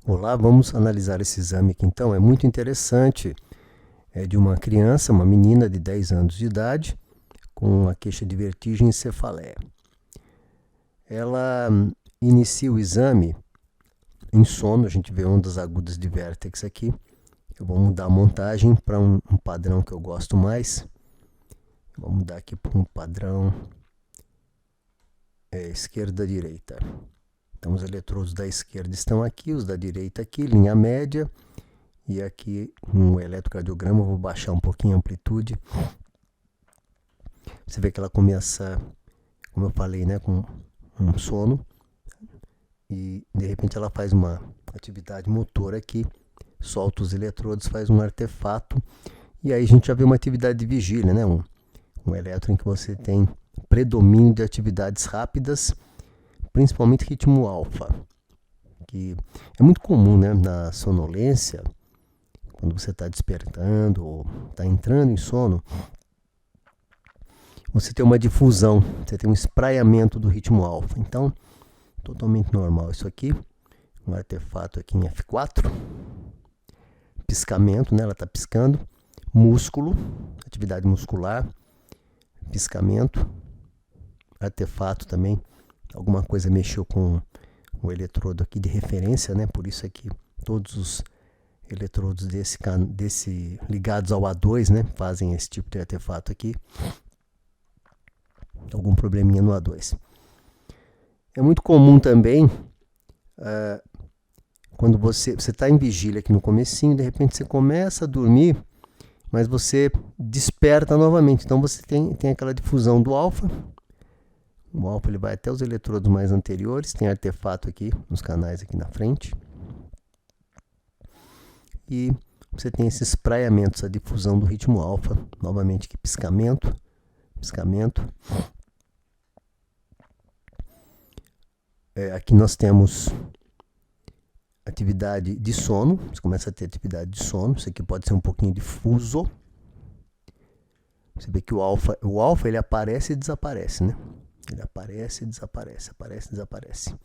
Olá, vamos analisar esse exame aqui então. É muito interessante. É de uma criança, uma menina de 10 anos de idade, com uma queixa de vertigem e cefaleia. Ela inicia o exame em sono, a gente vê ondas agudas de vértex aqui. Eu vou mudar a montagem para um padrão que eu gosto mais. Vou mudar aqui para um padrão esquerda-direita. Então, os eletrodos da esquerda estão aqui, os da direita aqui, linha média. E aqui, no eletrocardiograma, eu vou baixar um pouquinho a amplitude. Você vê que ela começa, como eu falei, né, com um sono. E, de repente, ela faz uma atividade motora aqui. Solta os eletrodos, faz um artefato. E aí a gente já vê uma atividade de vigília, né? Um eletro em que você tem predomínio de atividades rápidas, principalmente ritmo alfa, que é muito comum, né, na sonolência, quando você está despertando ou está entrando em sono, você tem uma difusão, você tem um espraiamento do ritmo alfa. Então, totalmente normal isso aqui. Um artefato aqui em F4. Piscamento, né, ela está piscando. Músculo, atividade muscular. Piscamento. Artefato também. Alguma coisa mexeu com o eletrodo aqui de referência, né? Por isso aqui todos os eletrodos desse ligados ao A2, né, fazem esse tipo de artefato aqui. Algum probleminha no A2. É muito comum também, quando você está em vigília aqui no comecinho, de repente você começa a dormir, mas você desperta novamente. Então você tem aquela difusão do alfa. O alfa ele vai até os eletrodos mais anteriores, tem artefato aqui nos canais aqui na frente. E você tem esses espraiamentos, a difusão do ritmo alfa, novamente aqui piscamento. Aqui nós temos atividade de sono, você começa a ter atividade de sono, isso aqui pode ser um pouquinho difuso. Você vê que o alfa ele aparece e desaparece, né? Ele aparece e desaparece, aparece e desaparece.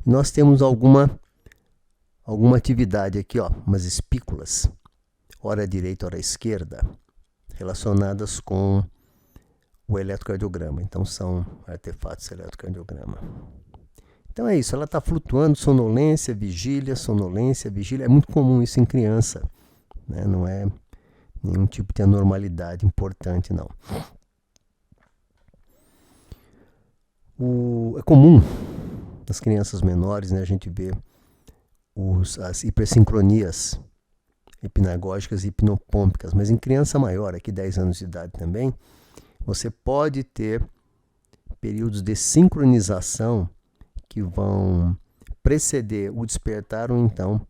E nós temos alguma atividade aqui, ó, umas espículas, ora à direita, ora à esquerda, relacionadas com o eletrocardiograma. Então, são artefatos eletrocardiograma. Então, é isso, ela está flutuando, sonolência, vigília. É muito comum isso em criança, né? Não é nenhum tipo de anormalidade importante, não. É comum nas crianças menores, né, a gente vê as hipersincronias hipnagógicas e hipnopômpicas, mas em criança maior, aqui 10 anos de idade também, você pode ter períodos de sincronização que vão preceder o despertar ou então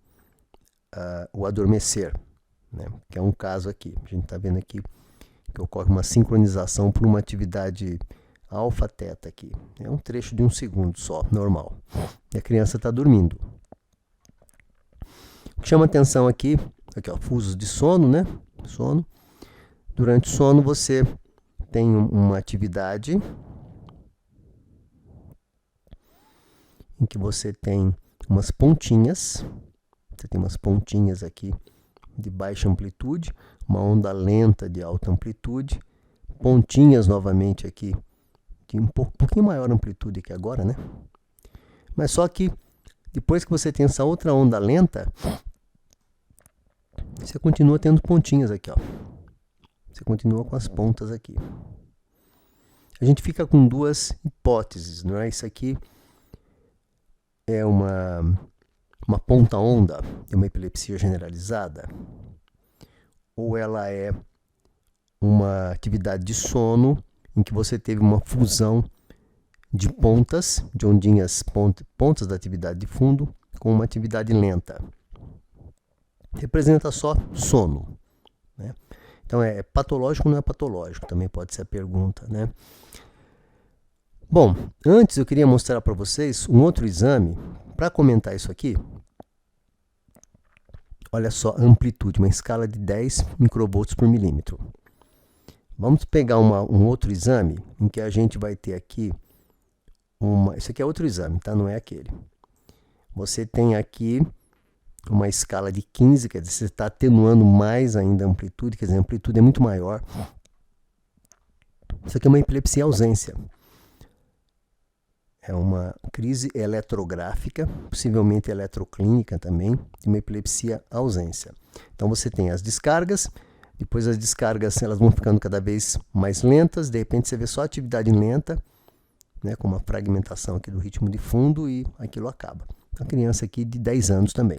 o adormecer, né? Que é um caso aqui. A gente está vendo aqui que ocorre uma sincronização por uma atividade alfa-teta aqui. É um trecho de 1 segundo só, normal. E a criança está dormindo. O que chama atenção aqui, ó, fusos de sono, né? Sono. Durante o sono você tem uma atividade em que você tem umas pontinhas. Você tem umas pontinhas aqui de baixa amplitude, uma onda lenta de alta amplitude, pontinhas novamente aqui de um pouquinho maior amplitude que agora, né? Mas só que depois que você tem essa outra onda lenta, você continua tendo pontinhas aqui, ó. Você continua com as pontas aqui. A gente fica com duas hipóteses, não é? Isso aqui é uma ponta-onda, é uma epilepsia generalizada, ou ela é uma atividade de sono em que você teve uma fusão de pontas, de ondinhas, pontas da atividade de fundo com uma atividade lenta. Representa só sono, né? Então, é patológico ou não é patológico? Também pode ser a pergunta, né? Bom, antes eu queria mostrar para vocês um outro exame. Para comentar isso aqui, olha só a amplitude, uma escala de 10 microvolts por milímetro. Vamos pegar um outro exame em que a gente vai ter aqui isso aqui é outro exame, tá? Não é aquele. Você tem aqui uma escala de 15, quer dizer, você está atenuando mais ainda a amplitude, quer dizer, a amplitude é muito maior. Isso aqui é uma epilepsia ausência. É uma crise eletrográfica, possivelmente eletroclínica também, de uma epilepsia ausência. Então você tem as descargas, depois as descargas elas vão ficando cada vez mais lentas, de repente você vê só atividade lenta, né, com uma fragmentação aqui do ritmo de fundo e aquilo acaba. Uma criança aqui de 10 anos também.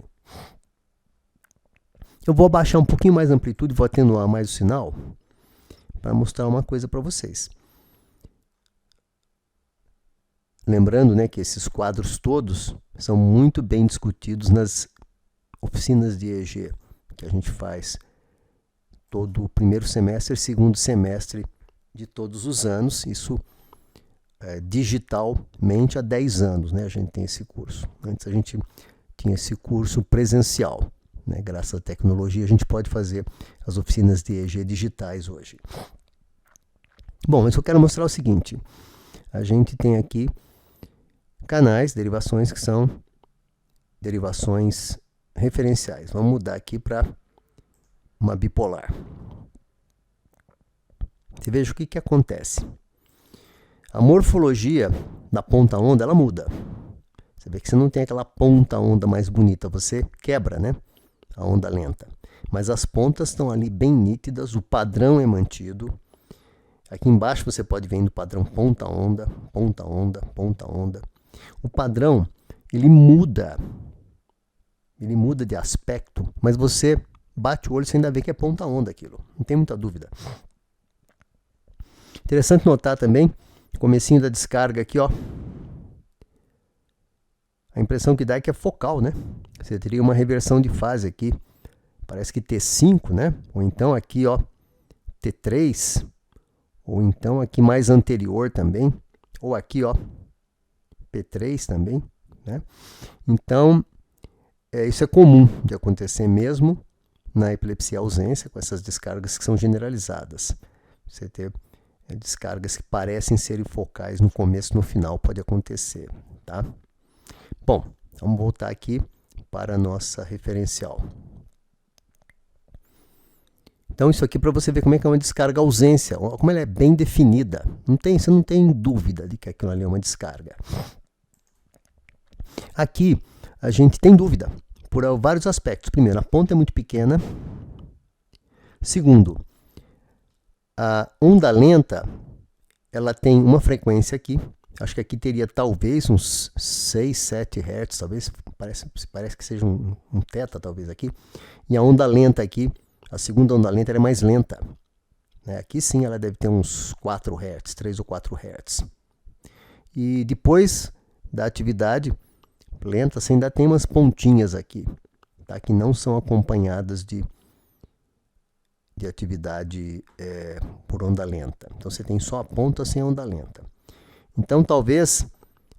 Eu vou abaixar um pouquinho mais a amplitude, vou atenuar mais o sinal, para mostrar uma coisa para vocês. Lembrando, né, que esses quadros todos são muito bem discutidos nas oficinas de EEG, que a gente faz todo o primeiro semestre e segundo semestre de todos os anos. Isso digitalmente há 10 anos, né, a gente tem esse curso. Antes a gente tinha esse curso presencial, né, graças à tecnologia a gente pode fazer as oficinas de EEG digitais hoje. Bom, mas eu quero mostrar o seguinte, a gente tem aqui canais, derivações que são derivações referenciais. Vamos mudar aqui para uma bipolar. Você veja o que acontece. A morfologia da ponta-onda, ela muda. Você vê que você não tem aquela ponta-onda mais bonita, você quebra, né, a onda lenta. Mas as pontas estão ali bem nítidas, o padrão é mantido. Aqui embaixo você pode ver no padrão ponta-onda, ponta-onda, ponta-onda. O padrão, ele muda de aspecto, mas você bate o olho e você ainda vê que é ponta-onda aquilo, não tem muita dúvida. Interessante notar também, o comecinho da descarga aqui, ó, a impressão que dá é que é focal, né? Você teria uma reversão de fase aqui, parece que T5, né? Ou então aqui, ó, T3, ou então aqui mais anterior também, ou aqui, ó, P3 também, né? Então, isso é comum de acontecer mesmo na epilepsia ausência, com essas descargas que são generalizadas. Você ter descargas que parecem serem focais no começo e no final, pode acontecer, tá? Bom, vamos voltar aqui para a nossa referencial. Então, isso aqui para você ver como é que é uma descarga ausência, como ela é bem definida. Você não tem dúvida de que aquilo ali é uma descarga. Aqui, a gente tem dúvida, por vários aspectos. Primeiro, a ponta é muito pequena. Segundo, a onda lenta, ela tem uma frequência aqui. Acho que aqui teria talvez uns 6, 7 Hz, talvez, parece que seja um θ talvez aqui. E a onda lenta aqui, a segunda onda lenta ela é mais lenta. Aqui sim ela deve ter uns 4 Hz, 3 ou 4 Hz. E depois da atividade lenta, você ainda tem umas pontinhas aqui, tá? Que não são acompanhadas de atividade por onda lenta. Então você tem só a ponta sem onda lenta. Então talvez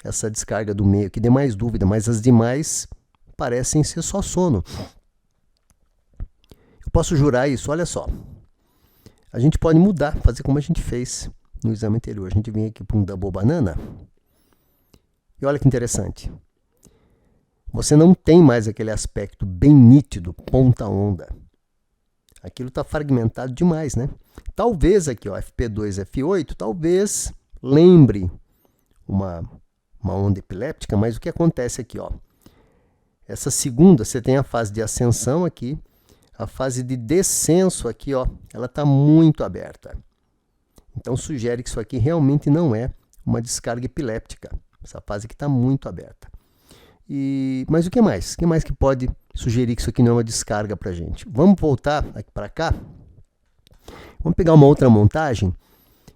essa descarga do meio aqui dê mais dúvida, mas as demais parecem ser só sono. Eu posso jurar isso, olha só. A gente pode mudar, fazer como a gente fez no exame anterior. A gente vem aqui para um double banana. E olha que interessante. Você não tem mais aquele aspecto bem nítido, ponta-onda. Aquilo está fragmentado demais, né? Talvez aqui, ó, FP2, F8, talvez lembre uma onda epiléptica, mas o que acontece aqui, ó? Essa segunda, você tem a fase de ascensão aqui, a fase de descenso aqui, ó, ela está muito aberta. Então, sugere que isso aqui realmente não é uma descarga epiléptica. Essa fase aqui está muito aberta. Mas o que mais? O que mais que pode sugerir que isso aqui não é uma descarga para a gente? Vamos voltar aqui para cá. Vamos pegar uma outra montagem,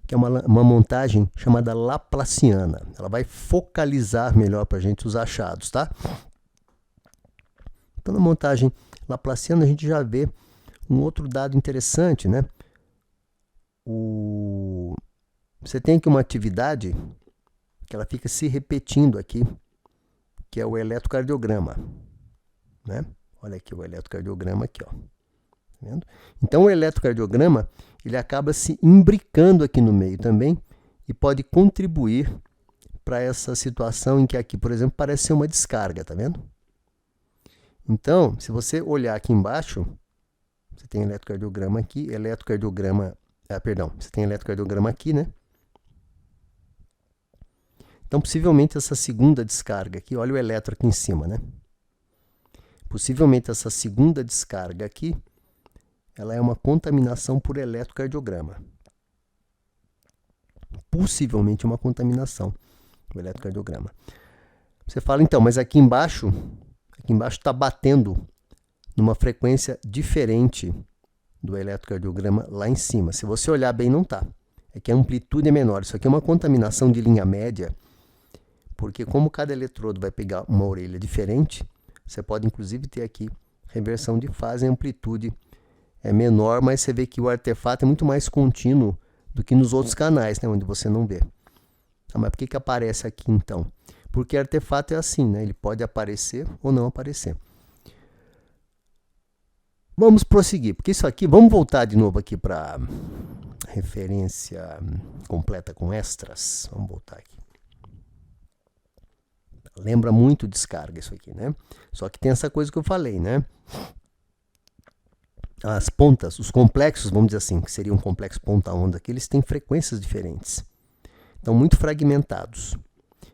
que é uma montagem chamada laplaciana. Ela vai focalizar melhor para a gente os achados, tá? Então, na montagem laplaciana, a gente já vê um outro dado interessante, né? Você tem aqui uma atividade que ela fica se repetindo aqui, que é o eletrocardiograma, né? Olha aqui o eletrocardiograma aqui, ó. Tá vendo? Então o eletrocardiograma, ele acaba se imbricando aqui no meio também e pode contribuir para essa situação em que aqui, por exemplo, parece ser uma descarga, tá vendo? Então, se você olhar aqui embaixo, você tem eletrocardiograma aqui, você tem eletrocardiograma aqui, né? Então, possivelmente essa segunda descarga aqui, olha o eletro aqui em cima, né? Possivelmente essa segunda descarga aqui, ela é uma contaminação por eletrocardiograma. Possivelmente uma contaminação do eletrocardiograma. Você fala, então, mas aqui embaixo está batendo numa frequência diferente do eletrocardiograma lá em cima. Se você olhar bem, não está. É que a amplitude é menor. Isso aqui é uma contaminação de linha média, porque como cada eletrodo vai pegar uma orelha diferente, você pode inclusive ter aqui reversão de fase, a amplitude é menor, mas você vê que o artefato é muito mais contínuo do que nos outros canais, né, onde você não vê. Ah, mas por que aparece aqui então? Porque artefato é assim, né? Ele pode aparecer ou não aparecer. Vamos prosseguir, porque isso aqui, vamos voltar de novo aqui para referência completa com extras. Vamos voltar aqui. Lembra muito descarga isso aqui, né? Só que tem essa coisa que eu falei, né? As pontas, os complexos, vamos dizer assim, que seria um complexo ponta-onda aqui, eles têm frequências diferentes. Estão muito fragmentados.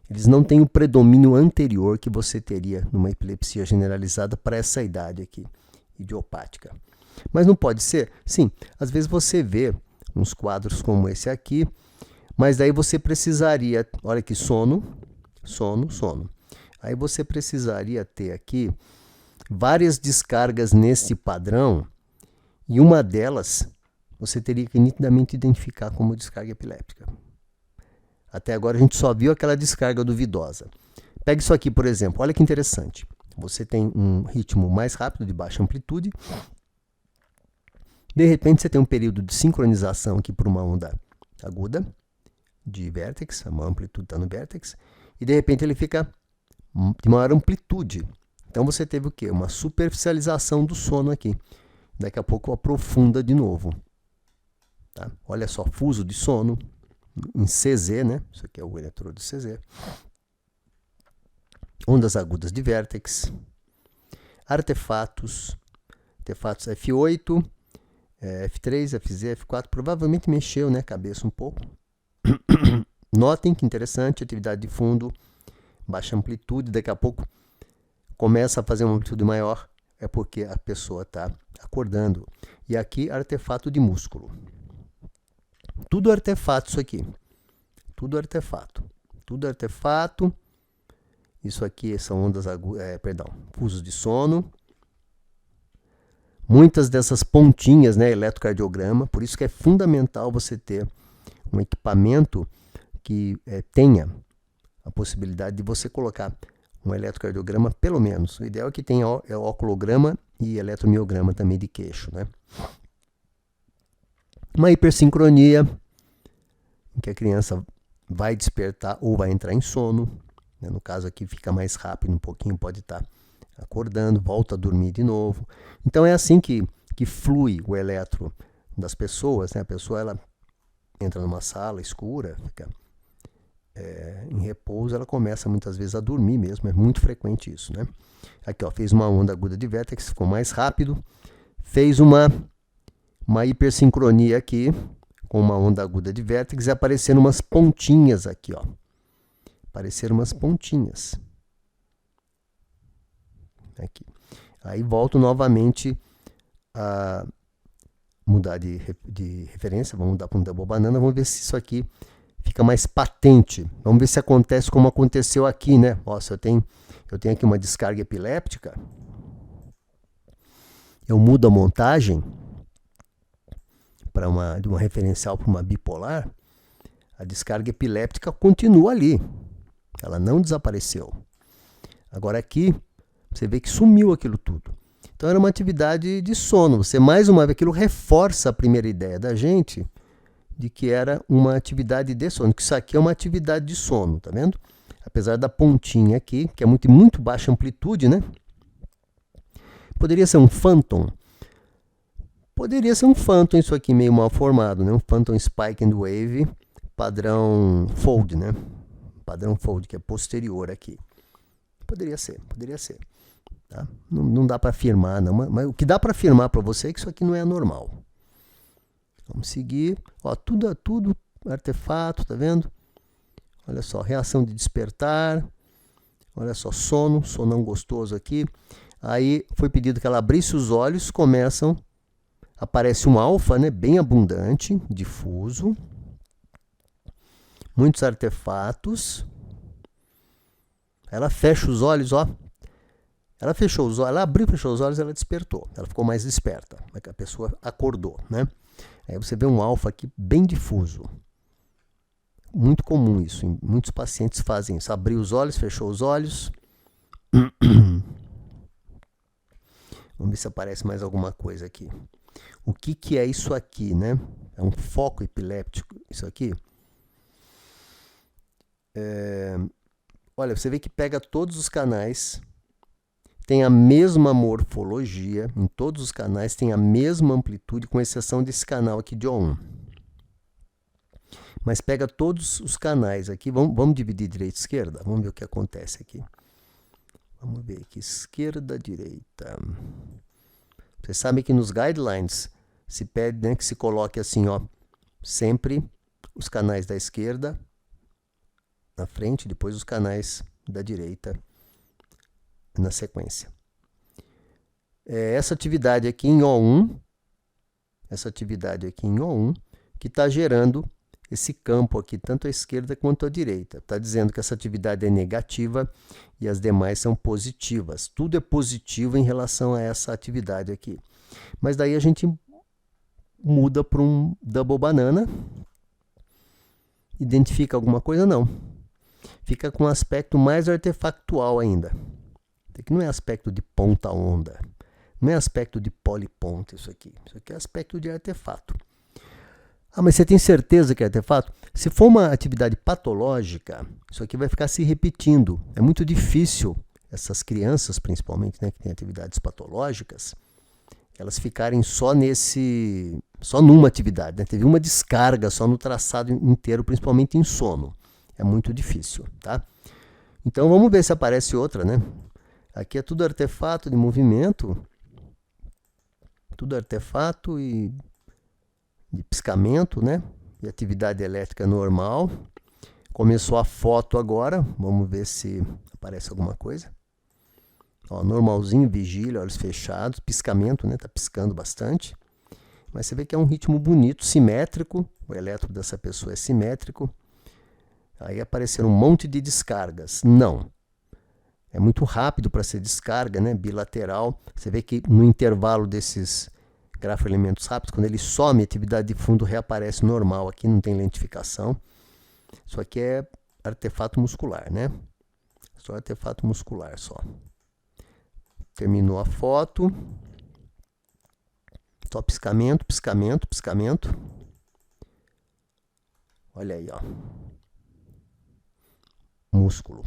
Eles não têm o predomínio anterior que você teria numa epilepsia generalizada para essa idade aqui, idiopática. Mas não pode ser? Sim, às vezes você vê uns quadros como esse aqui, mas daí você precisaria, olha aqui, sono. Aí você precisaria ter aqui várias descargas nesse padrão, e uma delas você teria que nitidamente identificar como descarga epiléptica. Até agora a gente só viu aquela descarga duvidosa. Pega isso aqui, por exemplo. Olha que interessante. Você tem um ritmo mais rápido, de baixa amplitude. De repente, você tem um período de sincronização aqui por uma onda aguda, de vértex. A maior amplitude está no vértex. E, de repente, ele fica de maior amplitude. Então, você teve o quê? Uma superficialização do sono aqui. Daqui a pouco aprofunda de novo. Tá? Olha só, fuso de sono. Em CZ, né? Isso aqui é o eletrodo CZ. Ondas agudas de vértex. Artefatos F8, F3, FZ, F4. Provavelmente mexeu, né, a cabeça um pouco. Notem que interessante, atividade de fundo, baixa amplitude. Daqui a pouco começa a fazer uma amplitude maior. É porque a pessoa está acordando. E aqui, artefato de músculo. Tudo artefato isso aqui. Tudo artefato. Isso aqui são ondas agudas, fusos de sono. Muitas dessas pontinhas, né, eletrocardiograma. Por isso que é fundamental você ter um equipamento que tenha a possibilidade de você colocar um eletrocardiograma, pelo menos. O ideal é que tenha oculograma e eletromiograma também de queixo, né? Uma hipersincronia, em que a criança vai despertar ou vai entrar em sono. Né? No caso aqui fica mais rápido, um pouquinho pode estar acordando, volta a dormir de novo. Então é assim que flui o eletro das pessoas. Né? A pessoa ela entra numa sala escura, fica em repouso, ela começa muitas vezes a dormir mesmo, é muito frequente isso. Né? Aqui ó, fez uma onda aguda de vértex, ficou mais rápido, fez uma hipersincronia aqui, com uma onda aguda de vértex, e apareceram umas pontinhas aqui, ó. Apareceram umas pontinhas. Aqui. Aí volto novamente a mudar de referência, vamos mudar para um double banana, vamos ver se isso aqui fica mais patente. Vamos ver se acontece como aconteceu aqui, né? Ó, se eu tenho aqui uma descarga epiléptica, eu mudo a montagem de uma referencial para uma bipolar, a descarga epiléptica continua ali. Ela não desapareceu. Agora aqui, você vê que sumiu aquilo tudo. Então era uma atividade de sono. Você, mais uma vez, aquilo reforça a primeira ideia da gente de que era uma atividade de sono, que isso aqui é uma atividade de sono, tá vendo? Apesar da pontinha aqui, que é muito baixa amplitude, né? Poderia ser um phantom. Poderia ser um phantom, isso aqui meio mal formado, né? Um phantom spike and wave, padrão fold, né? Padrão fold, que é posterior aqui. Poderia ser. Tá? Não dá para afirmar, não, mas o que dá para afirmar para você é que isso aqui não é anormal. Vamos seguir. Ó, tudo artefato, tá vendo? Olha só, reação de despertar. Olha só, sonão gostoso aqui. Aí foi pedido que ela abrisse os olhos, aparece um alfa, né, bem abundante, difuso. Muitos artefatos. Ela fecha os olhos, ó. Ela fechou os olhos, ela abriu, fechou os olhos, ela despertou. Ela ficou mais desperta, a pessoa acordou, né? Aí você vê um alfa aqui bem difuso. Muito comum isso, muitos pacientes fazem isso. Abriu os olhos, fechou os olhos. Vamos ver se aparece mais alguma coisa aqui. O que é isso aqui, né? É um foco epiléptico, isso aqui. Olha, você vê que pega todos os canais, tem a mesma morfologia, em todos os canais tem a mesma amplitude, com exceção desse canal aqui de O1. Mas pega todos os canais aqui, vamos dividir direita e esquerda, vamos ver o que acontece aqui. Vamos ver aqui, esquerda, direita. Vocês sabem que nos guidelines se pede, né, que se coloque assim, ó, sempre os canais da esquerda na frente, depois os canais da direita na sequência. Essa atividade aqui em O1, que está gerando esse campo aqui, tanto à esquerda quanto à direita. Está dizendo que essa atividade é negativa e as demais são positivas. Tudo é positivo em relação a essa atividade aqui. Mas daí a gente muda para um double banana. Identifica alguma coisa? Não. Fica com um aspecto mais artefactual ainda. Que não é aspecto de ponta onda. Não é aspecto de poliponta isso aqui. Isso aqui é aspecto de artefato. Ah, mas você tem certeza que é artefato? Se for uma atividade patológica, isso aqui vai ficar se repetindo. É muito difícil essas crianças, principalmente, né, que têm atividades patológicas, elas ficarem só numa atividade, né? Teve uma descarga só no traçado inteiro, principalmente em sono. É muito difícil, tá? Então vamos ver se aparece outra, né? Aqui é tudo artefato de movimento, tudo artefato e de piscamento, né? E atividade elétrica normal. Começou a foto agora, vamos ver se aparece alguma coisa. Ó, normalzinho, vigília, olhos fechados, piscamento, né? Tá piscando bastante. Mas você vê que é um ritmo bonito, simétrico. O elétrico dessa pessoa é simétrico. Aí apareceram um monte de descargas. Não. É muito rápido para ser descarga, né? Bilateral. Você vê que no intervalo desses grafoelementos rápidos, quando ele some, a atividade de fundo reaparece normal. Aqui não tem lentificação. Isso aqui é artefato muscular, né? Só artefato muscular, só. Terminou a foto. Só piscamento, piscamento, piscamento. Olha aí, ó. Músculo.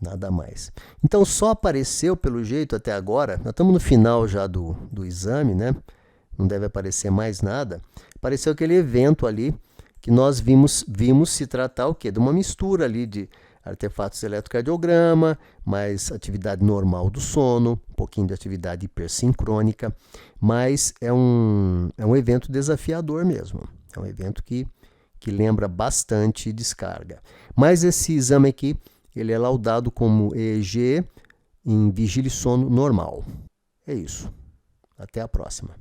Nada mais. Então, só apareceu, pelo jeito, até agora, nós estamos no final já do exame, né? Não deve aparecer mais nada. Apareceu aquele evento ali que nós vimos se tratar o quê? De uma mistura ali de artefatos de eletrocardiograma, mais atividade normal do sono, um pouquinho de atividade hipersincrônica, mas é um evento desafiador mesmo. É um evento que lembra bastante descarga. Mas esse exame aqui, ele é laudado como EEG em vigília e sono normal. É isso. Até a próxima.